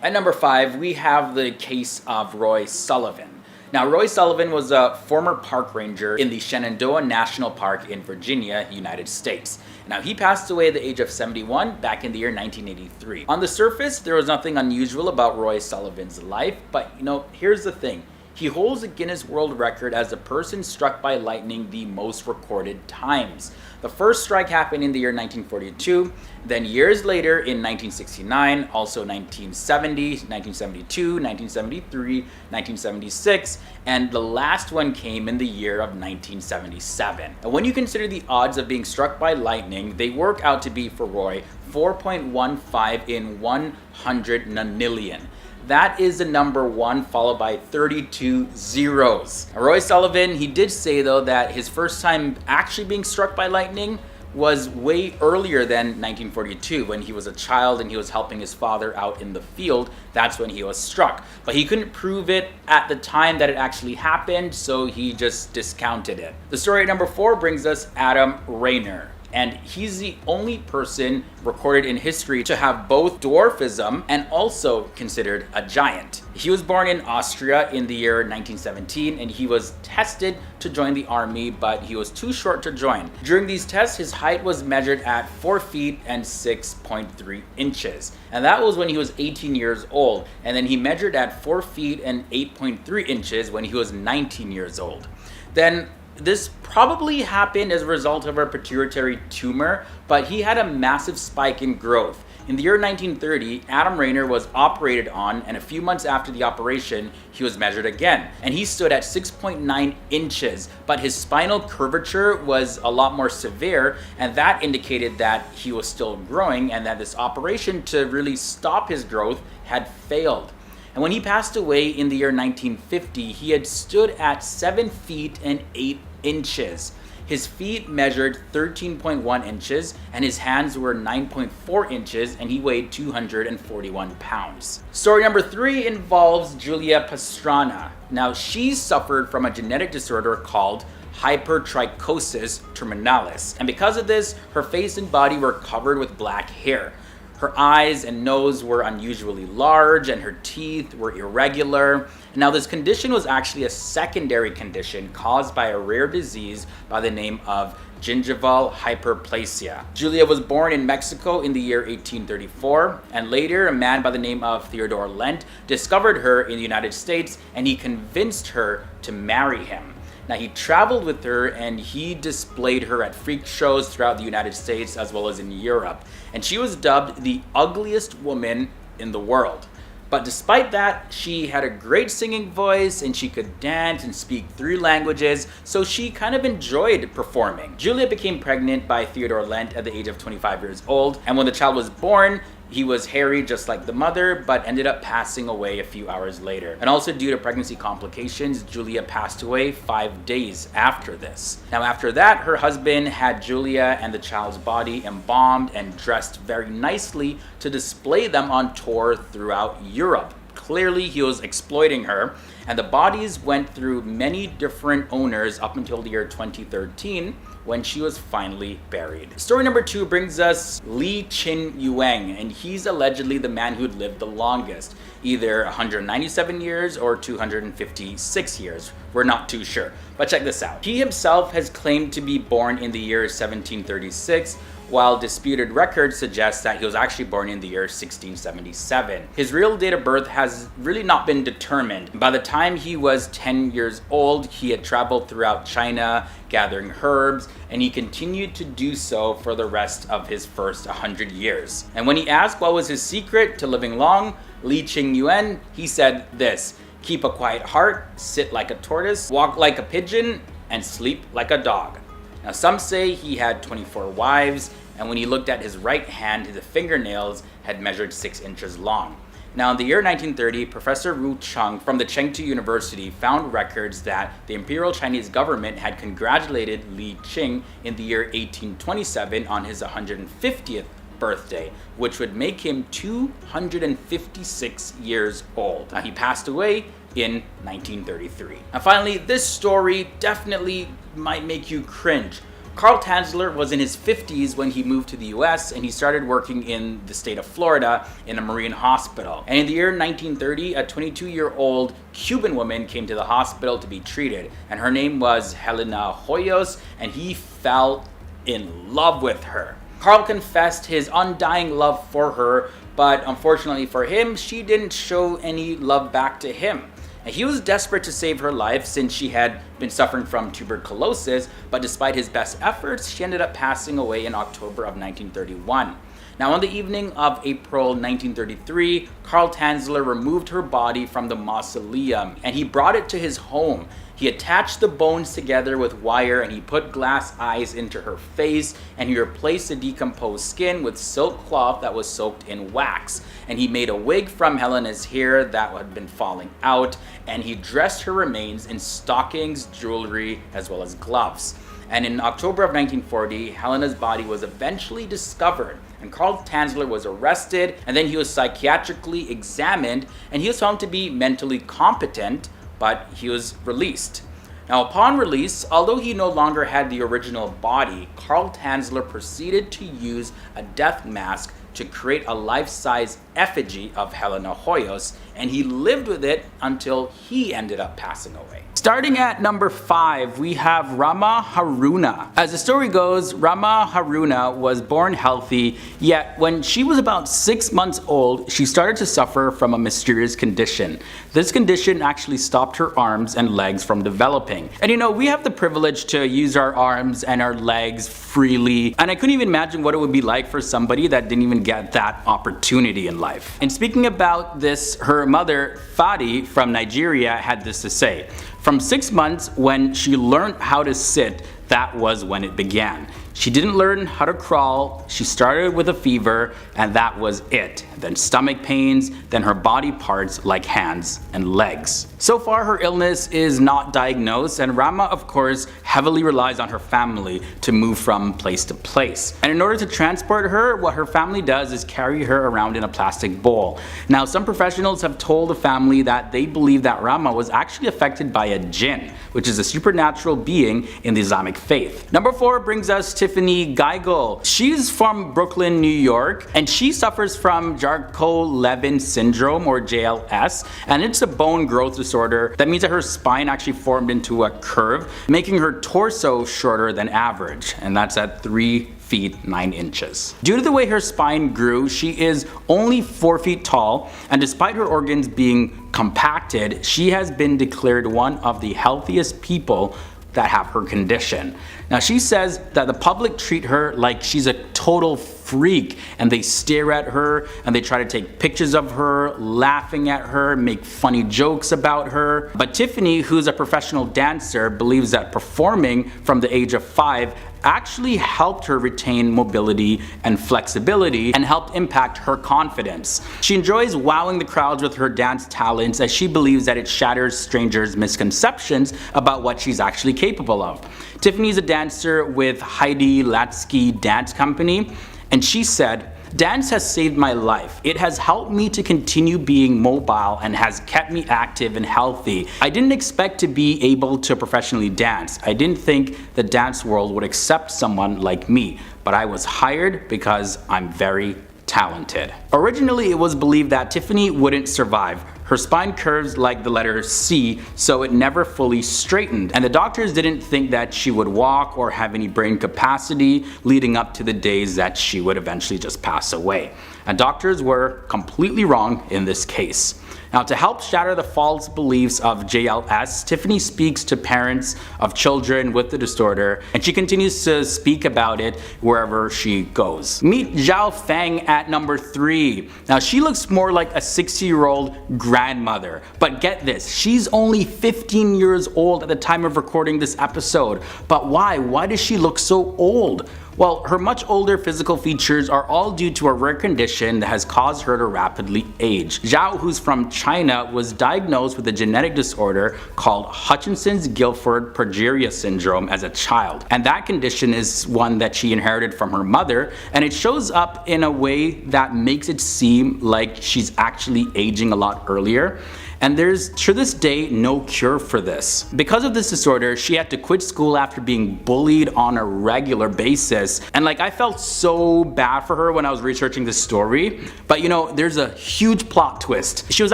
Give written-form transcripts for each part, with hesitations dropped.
At number 5, we have the case of Roy Sullivan. Now, Roy Sullivan was a former park ranger in the Shenandoah National Park in Virginia, United States. Now, he passed away at the age of 71 back in the year 1983. On the surface, there was nothing unusual about Roy Sullivan's life, but here's the thing. He holds the Guinness World Record as the person struck by lightning the most recorded times. The first strike happened in the year 1942, then years later in 1969, also 1970, 1972, 1973, 1976, and the last one came in the year of 1977. And when you consider the odds of being struck by lightning, they work out to be for Roy 4.15 in 100 nonillion. That is the number 1 followed by 32 zeros. Roy Sullivan, he did say though that his first time actually being struck by lightning was way earlier than 1942 when he was a child and he was helping his father out in the field. That's when he was struck. But he couldn't prove it at the time that it actually happened, so he just discounted it. The story at number 4 brings us Adam Rayner. And he's the only person recorded in history to have both dwarfism and also considered a giant. He was born in Austria in the year 1917, and he was tested to join the army, but he was too short to join. During these tests, his height was measured at 4 feet and 6.3 inches. And that was when he was 18 years old. And then he measured at 4 feet and 8.3 inches when he was 19 years old. Then this probably happened as a result of a pituitary tumor, but he had a massive spike in growth. In the year 1930, Adam Rayner was operated on, and a few months after the operation, he was measured again. And he stood at 6.9 inches, but his spinal curvature was a lot more severe, and that indicated that he was still growing and that this operation to really stop his growth had failed. And when he passed away in the year 1950, he had stood at 7 feet and 8 inches. His feet measured 13.1 inches, and his hands were 9.4 inches, and he weighed 241 pounds. Story number 3 involves Julia Pastrana. Now, she suffered from a genetic disorder called hypertrichosis terminalis, and because of this, her face and body were covered with black hair. Her eyes and nose were unusually large, and her teeth were irregular. Now, this condition was actually a secondary condition caused by a rare disease by the name of gingival hyperplasia. Julia was born in Mexico in the year 1834, and later a man by the name of Theodore Lent discovered her in the United States, and he convinced her to marry him. Now, he traveled with her and he displayed her at freak shows throughout the United States as well as in Europe. And she was dubbed the ugliest woman in the world. But despite that, she had a great singing voice and she could dance and speak 3 languages, so she kind of enjoyed performing. Julia became pregnant by Theodore Lent at the age of 25 years old, and when the child was born, he was hairy just like the mother, but ended up passing away a few hours later. And also due to pregnancy complications, Julia passed away 5 days after this. Now, after that, her husband had Julia and the child's body embalmed and dressed very nicely to display them on tour throughout Europe. Clearly, he was exploiting her, and the bodies went through many different owners up until the year 2013, when she was finally buried. Story number 2 brings us Li Qingyuan, and he's allegedly the man who lived the longest, either 197 years or 256 years. We're not too sure, but check this out. He himself has claimed to be born in the year 1736, while disputed records suggest that he was actually born in the year 1677. His real date of birth has really not been determined. By the time he was 10 years old, he had traveled throughout China, gathering herbs, and he continued to do so for the rest of his first 100 years. And when he asked what was his secret to living long, Li Qingyuan, he said this: keep a quiet heart, sit like a tortoise, walk like a pigeon, and sleep like a dog. Now, some say he had 24 wives, and when he looked at his right hand, the fingernails had measured 6 inches long. Now, in the year 1930, Professor Wu Cheng from the Chengdu University found records that the Imperial Chinese government had congratulated Li Qing in the year 1827 on his 150th birthday, which would make him 256 years old. Now, he passed away in 1933. And finally, this story definitely might make you cringe. Carl Tanzler was in his 50s when he moved to the US, and he started working in the state of Florida in a marine hospital. And in the year 1930, a 22-year-old Cuban woman came to the hospital to be treated, and her name was Helena Hoyos, and he fell in love with her. Carl confessed his undying love for her, but unfortunately for him, she didn't show any love back to him. And he was desperate to save her life since she had been suffering from tuberculosis, but despite his best efforts, she ended up passing away in October of 1931. Now, on the evening of April 1933, Carl Tanzler removed her body from the mausoleum and he brought it to his home. He attached the bones together with wire and he put glass eyes into her face, and he replaced the decomposed skin with silk cloth that was soaked in wax. And he made a wig from Helena's hair that had been falling out, and he dressed her remains in stockings, jewelry, as well as gloves. And in October of 1940, Helena's body was eventually discovered, and Carl Tanzler was arrested, and then he was psychiatrically examined, and he was found to be mentally competent, but he was released. Now, upon release, although he no longer had the original body, Carl Tanzler proceeded to use a death mask to create a life-size effigy of Helena Hoyos, and he lived with it until he ended up passing away. Starting at number 5, we have Rama Haruna. As the story goes, Rama Haruna was born healthy, yet when she was about 6 months old, she started to suffer from a mysterious condition. This condition actually stopped her arms and legs from developing. And you know, we have the privilege to use our arms and our legs freely, and I couldn't even imagine what it would be like for somebody that didn't even get that opportunity in life. And speaking about this, her mother, Fadi, from Nigeria, had this to say. From 6 months, when she learned how to sit, that was when it began. She didn't learn how to crawl, she started with a fever, and that was it. Then stomach pains, then her body parts like hands and legs. So far, her illness is not diagnosed, and Rama, of course, heavily relies on her family to move from place to place. And in order to transport her, what her family does is carry her around in a plastic bowl. Now, some professionals have told the family that they believe that Rama was actually affected by a jinn, which is a supernatural being in the Islamic faith. Number 4 brings us Tiffany Geigel. She's from Brooklyn, New York, and she suffers from Charcot-Levin syndrome, or JLS, and it's a bone growth disorder that means that her spine actually formed into a curve, making her torso shorter than average, and that's at 3 feet 9 inches. Due to the way her spine grew, she is only 4 feet tall, and despite her organs being compacted, she has been declared one of the healthiest people that have her condition. Now, she says that the public treat her like she's a total freak, and they stare at her and they try to take pictures of her, laughing at her, make funny jokes about her. But Tiffany, who's a professional dancer, believes that performing from the age of 5 actually helped her retain mobility and flexibility and helped impact her confidence. She enjoys wowing the crowds with her dance talents, as she believes that it shatters strangers' misconceptions about what she's actually capable of. Tiffany's a dancer with Heidi Latsky Dance Company, and she said, "Dance has saved my life. It has helped me to continue being mobile and has kept me active and healthy. I didn't expect to be able to professionally dance. I didn't think the dance world would accept someone like me, but I was hired because I'm very talented." Originally, it was believed that Tiffany wouldn't survive. Her spine curves like the letter C, so it never fully straightened, and the doctors didn't think that she would walk or have any brain capacity, leading up to the days that she would eventually just pass away. And doctors were completely wrong in this case. Now, to help shatter the false beliefs of JLS, Tiffany speaks to parents of children with the disorder, and she continues to speak about it wherever she goes. Meet Zhao Feng at number 3. Now, she looks more like a 60-year-old grandmother, but get this, she's only 15 years old at the time of recording this episode. But why? Why does she look so old? Well, her much older physical features are all due to a rare condition that has caused her to rapidly age. Zhao, who's from China, was diagnosed with a genetic disorder called Hutchinson-Gilford progeria syndrome as a child. And that condition is one that she inherited from her mother, and it shows up in a way that makes it seem like she's actually aging a lot earlier. and there's to this day no cure for this. Because of this disorder, she had to quit school after being bullied on a regular basis, and like I felt so bad for her when I was researching this story, but you know, there's a huge plot twist. She was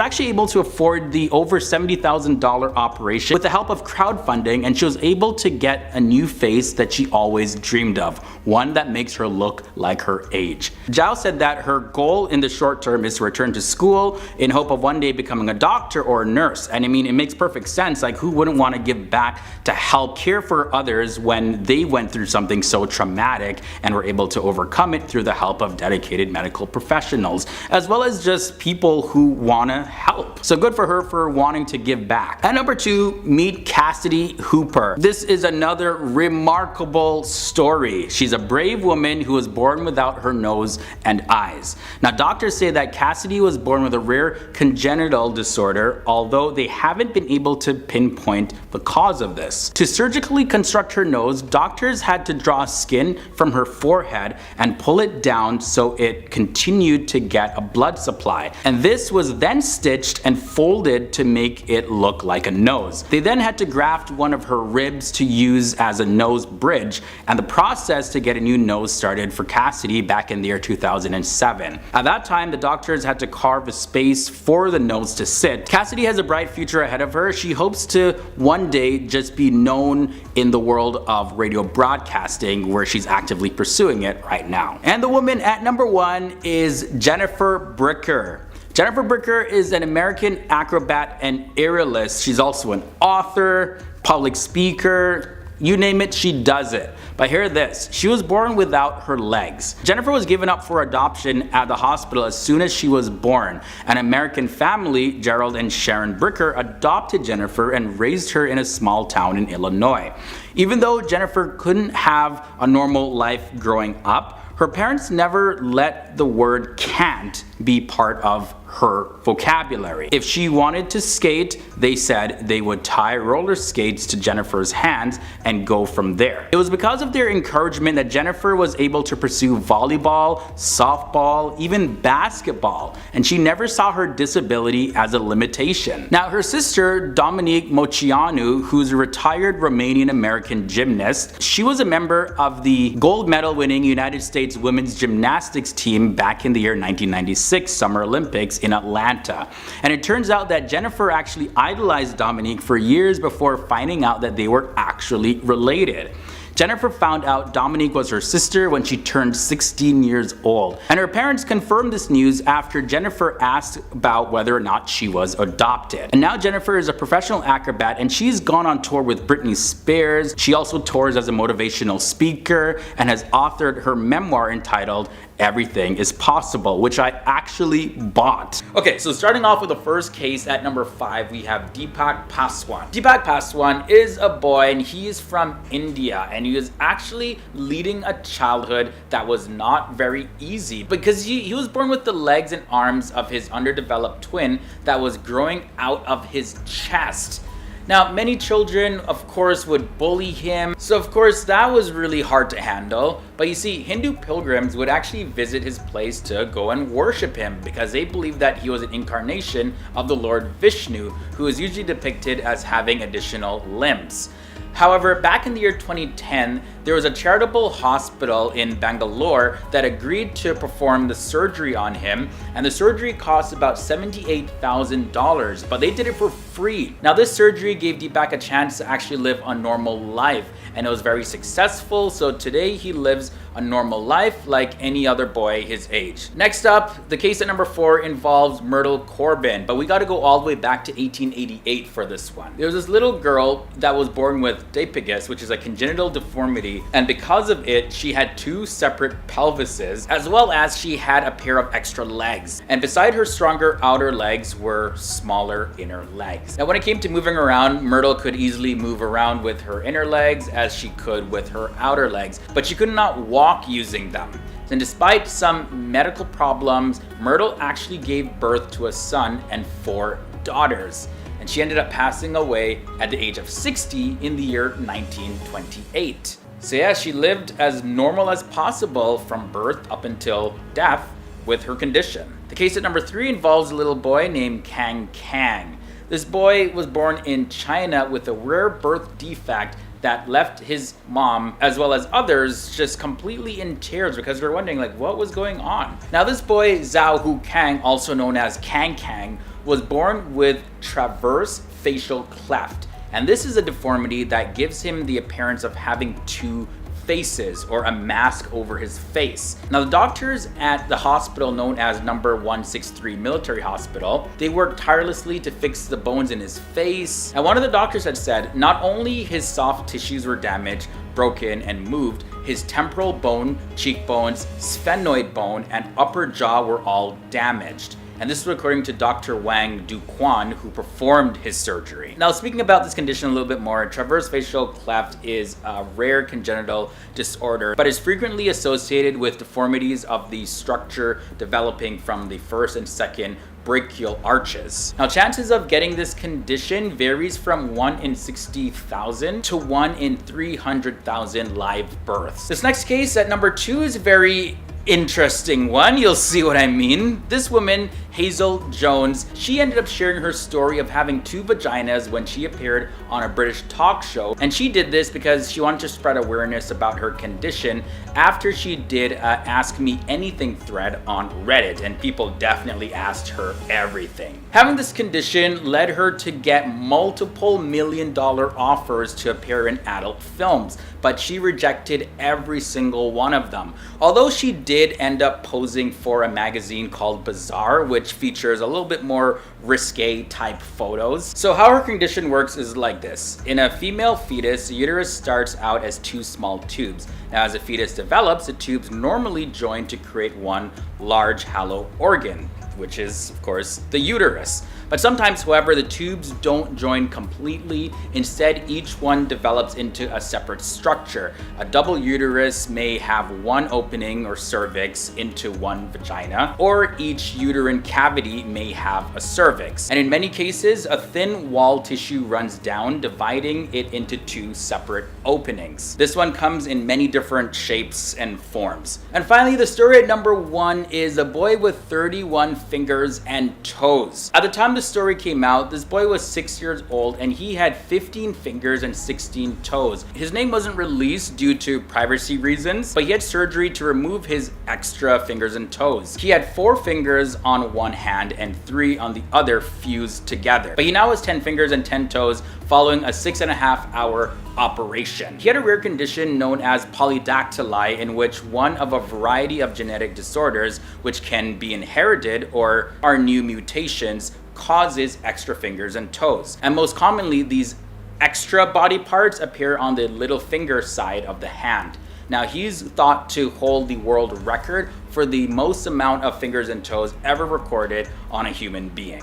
actually able to afford the over $70,000 operation with the help of crowdfunding, and she was able to get a new face that she always dreamed of, one that makes her look like her age. Zhao said that her goal in the short term is to return to school in hope of one day becoming a doctor or a nurse. And I mean, it makes perfect sense. Like, who wouldn't want to give back to help care for others when they went through something so traumatic and were able to overcome it through the help of dedicated medical professionals, as well as just people who want to help. So good for her for wanting to give back. At number 2, meet Cassidy Hooper. This is another remarkable story. She's a brave woman who was born without her nose and eyes. Now, doctors say that Cassidy was born with a rare congenital disorder, although they haven't been able to pinpoint the cause of this. To surgically construct her nose, doctors had to draw skin from her forehead and pull it down so it continued to get a blood supply. And this was then stitched and folded to make it look like a nose. They then had to graft one of her ribs to use as a nose bridge, and the process to get a new nose started for Cassidy back in the year 2007. At that time, the doctors had to carve a space for the nose to sit. Cassidy has a bright future ahead of her. She hopes to one day just be known in the world of radio broadcasting, where she's actively pursuing it right now. And the woman at number 1 is Jennifer Bricker. Jennifer Bricker is an American acrobat and aerialist. She's also an author, public speaker, you name it, she does it. But hear this, she was born without her legs. Jennifer was given up for adoption at the hospital as soon as she was born. An American family, Gerald and Sharon Bricker, adopted Jennifer and raised her in a small town in Illinois. Even though Jennifer couldn't have a normal life growing up, her parents never let the word can't be part of her vocabulary. If she wanted to skate, they said they would tie roller skates to Jennifer's hands and go from there. It was because of their encouragement that Jennifer was able to pursue volleyball, softball, even basketball, and she never saw her disability as a limitation. Now, her sister, Dominique Moceanu, who's a retired Romanian-American gymnast, she was a member of the gold medal winning United States women's gymnastics team back in the year 1996 Summer Olympics in Atlanta. And it turns out that Jennifer actually idolized Dominique for years before finding out that they were actually related. Jennifer found out Dominique was her sister when she turned 16 years old, and her parents confirmed this news after Jennifer asked about whether or not she was adopted. And now Jennifer is a professional acrobat, and she's gone on tour with Britney Spears. She also tours as a motivational speaker and has authored her memoir entitled Everything is Possible, which I actually bought. Okay, so starting off with the first case at number 5, we have Deepak Paswan. Deepak Paswan is a boy, and he is from India, and he was actually leading a childhood that was not very easy because he was born with the legs and arms of his underdeveloped twin that was growing out of his chest. Now, many children, of course, would bully him, so of course that was really hard to handle. But you see, Hindu pilgrims would actually visit his place to go and worship him because they believed that he was an incarnation of the Lord Vishnu, who is usually depicted as having additional limbs. However, back in the year 2010, there was a charitable hospital in Bangalore that agreed to perform the surgery on him, and the surgery cost about $78,000, but they did it for free. Now, this surgery gave Deepak a chance to actually live a normal life, and it was very successful, so today he lives a normal life like any other boy his age. Next up, the case at number 4 involves Myrtle Corbin, but we got to go all the way back to 1888 for this one. There was this little girl that was born with diapegus, which is a congenital deformity, and because of it, she had 2 separate pelvises, as well as she had a pair of extra legs. And beside her stronger outer legs were smaller inner legs. Now, when it came to moving around, Myrtle could easily move around with her inner legs as she could with her outer legs, but she could not walk using them. And despite some medical problems, Myrtle actually gave birth to a son and 4 daughters. And she ended up passing away at the age of 60 in the year 1928. So yeah, she lived as normal as possible from birth up until death with her condition. The case at number 3 involves a little boy named Kang Kang. This boy was born in China with a rare birth defect that left his mom, as well as others, just completely in tears because they're wondering like what was going on. Now this boy, Zhao Hu Kang, also known as Kang Kang, was born with transverse facial cleft. And this is a deformity that gives him the appearance of having two faces, or a mask over his face. Now the doctors at the hospital known as number 163 Military Hospital, they worked tirelessly to fix the bones in his face. And one of the doctors had said not only his soft tissues were damaged, broken, and moved, his temporal bone, cheekbones, sphenoid bone, and upper jaw were all damaged. And this was according to Dr. Wang Duquan, who performed his surgery. Now, speaking about this condition a little bit more, transverse facial cleft is a rare congenital disorder, but is frequently associated with deformities of the structure developing from the first and second brachial arches. Now, chances of getting this condition varies from 1 in 60,000 to 1 in 300,000 live births. This next case at number 2 is a very interesting one. You'll see what I mean. This woman, Hazel Jones, she ended up sharing her story of having two vaginas when she appeared on a British talk show. And she did this because she wanted to spread awareness about her condition after she did Ask Me Anything thread on Reddit, and people definitely asked her everything. Having this condition led her to get multiple million-dollar offers to appear in adult films, but she rejected every single one of them. Although she did end up posing for a magazine called Bazaar, which features a little bit more risque type photos. So how her condition works is like this. In a female fetus, the uterus starts out as two small tubes. Now as the fetus develops, the tubes normally join to create one large hollow organ, which is of course the uterus. But sometimes, however, the tubes don't join completely. Instead, each one develops into a separate structure. A double uterus may have one opening or cervix into one vagina, or each uterine cavity may have a cervix. And in many cases, a thin wall tissue runs down, dividing it into two separate openings. This one comes in many different shapes and forms. And finally, the story at number 1 is a boy with 31 fingers and toes. At the time the story came out, this boy was 6 years old and he had 15 fingers and 16 toes. His name wasn't released due to privacy reasons, but he had surgery to remove his extra fingers and toes. He had 4 fingers on one hand and 3 on the other fused together. But he now has 10 fingers and 10 toes following a 6.5 hour operation. He had a rare condition known as polydactyly, in which one of a variety of genetic disorders, which can be inherited or are new mutations, causes extra fingers and toes. And most commonly, these extra body parts appear on the little finger side of the hand. Now, he's thought to hold the world record for the most amount of fingers and toes ever recorded on a human being.